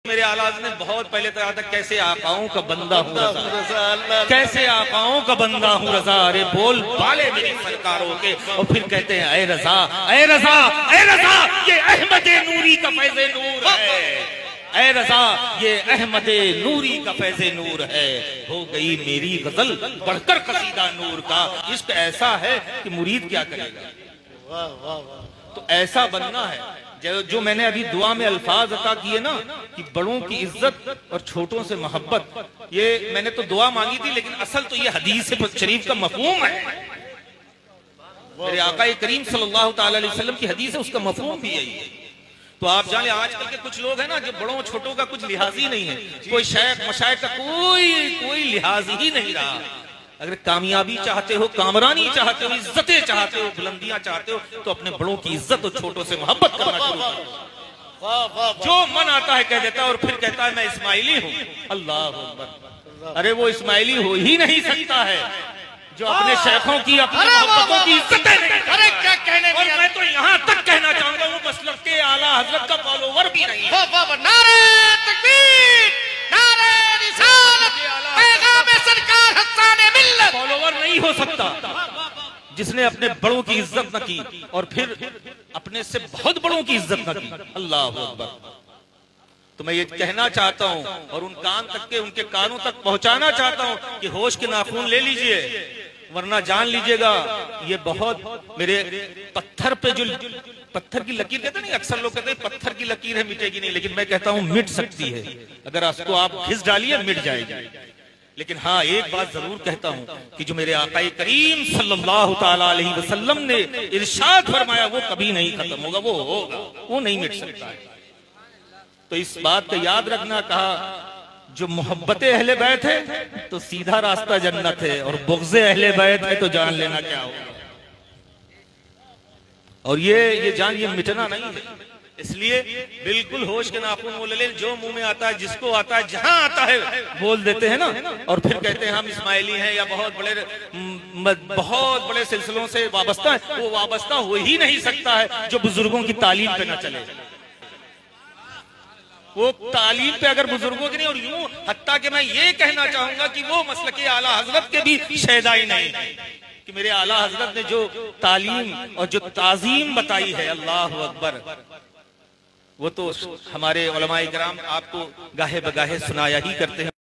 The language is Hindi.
मेरे आला ने बहुत पहले तो आता कैसे आकाओं का बंदा हूँ रज़ा, कैसे आकाओं का बंदा हूँ रज़ा, अरे बोल बाले मेरी सरकारों के। और फिर कहते हैं ऐ रज़ा ऐ रज़ा ऐ रज़ा, ये अहमद नूरी का फैज़े नूर है, ऐ रज़ा ये अहमद नूरी का फैज़े नूर है। हो गई मेरी गजल बढ़कर कसीदा नूर का। इश्क ऐसा है कि मुरीद क्या करेगा। वाह वाह वाह। तो ऐसा बनना है जो मैंने अभी दुआ में अल्फाज अता किए ना कि बड़ों की इज्जत और छोटों से मोहब्बत, ये मैंने तो दुआ मांगी थी, लेकिन असल तो ये हदीस शरीफ का मफहूम है। मेरे आका करीम सल्लल्लाहु ताला अलैहि वसल्लम की हदीस है, उसका मफहूम भी यही है। तो आप जाने आजकल के कुछ लोग हैं ना जो बड़ों छोटों का कुछ लिहाज ही नहीं है, कोई शेख मशाइख का कोई लिहाज ही नहीं रहा। अगर कामयाबी चाहते हो, कामरानी चाहते हो, इज्जतें चाहते हो, बुलंदियां चाहते हो, तो अपने बड़ों की इज्जत और छोटों से मोहब्बत करना शुरू करो। जो मन आता है कह देता है और फिर कहता है मैं इस्माइली हूँ। अल्लाह अकबर। अरे वो इस्माइली हो ही नहीं सकता है जो अपने शेखों की, अपने मोहब्बतों की इज्जतें नहीं। अरे क्या कहने, और मैं तो यहाँ तक कहना चाहूंगा वो मसलक के आला हजरत का फॉलोवर भी नहीं है। नारे तकबीर, नारे रिसालत, पैगाम सरकार हस्साने मिल्लत। फॉलोवर नहीं हो सकता जिसने अपने बड़ों की इज्जत न की और फिर अपने से बहुत बड़ों की इज्जत न की। अल्लाह अकबर। तो मैं ये कहना चाहता हूँ और उन कान तक के, उनके कानों तक पहुंचाना चाहता हूँ कि होश के नाखून ले लीजिए, वरना जान लीजिएगा ये बहुत मेरे पत्थर पे जो पत्थर की लकीर कहते नहीं, अक्सर लोग कहते हैं पत्थर की लकीर है मिटेगी नहीं, लेकिन मैं कहता हूँ मिट सकती है। अगर उसको आप घिस डालिए मिट जाएगी। लेकिन हाँ एक बात जरूर कहता हूँ कि जो मेरे आका करीम सल्लल्लाहु ताला अलैहि वसल्लम ने इरशाद फरमाया वो कभी नहीं खत्म होगा, वो होगा, वो नहीं मिट सकता है। तो इस बात का याद रखना, कहा जो मोहब्बत अहले बैत है तो सीधा रास्ता जन्नत है, और बुग़्ज़े अहले बैत है तो जान लेना क्या होगा। और ये जान ये मिटना नहीं है। इसलिए बिल्कुल होश के नाखून वो ले लें, जो मुंह में आता है, जिसको आता है, जहां आता है बोल देते हैं ना, और फिर कहते हैं हम इस्माइली हैं या बहुत बड़े सिलसिलों से वाबस्ता है। वो वाबस्ता हो ही नहीं सकता है जो बुजुर्गों की तालीम पे ना चले। वो तालीम पे अगर बुजुर्गों की नहीं, और यूं हत्ता कि मैं ये कहना चाहूंगा कि वो मसलके आला हजरत के भी शहदाई नहीं कि मेरे आला हजरत ने जो तालीम और जो ताजीम बताई है, अल्लाह अकबर, वो तो हमारे उलमाए किराम आपको गाहे बगाहे सुनाया ही करते हैं।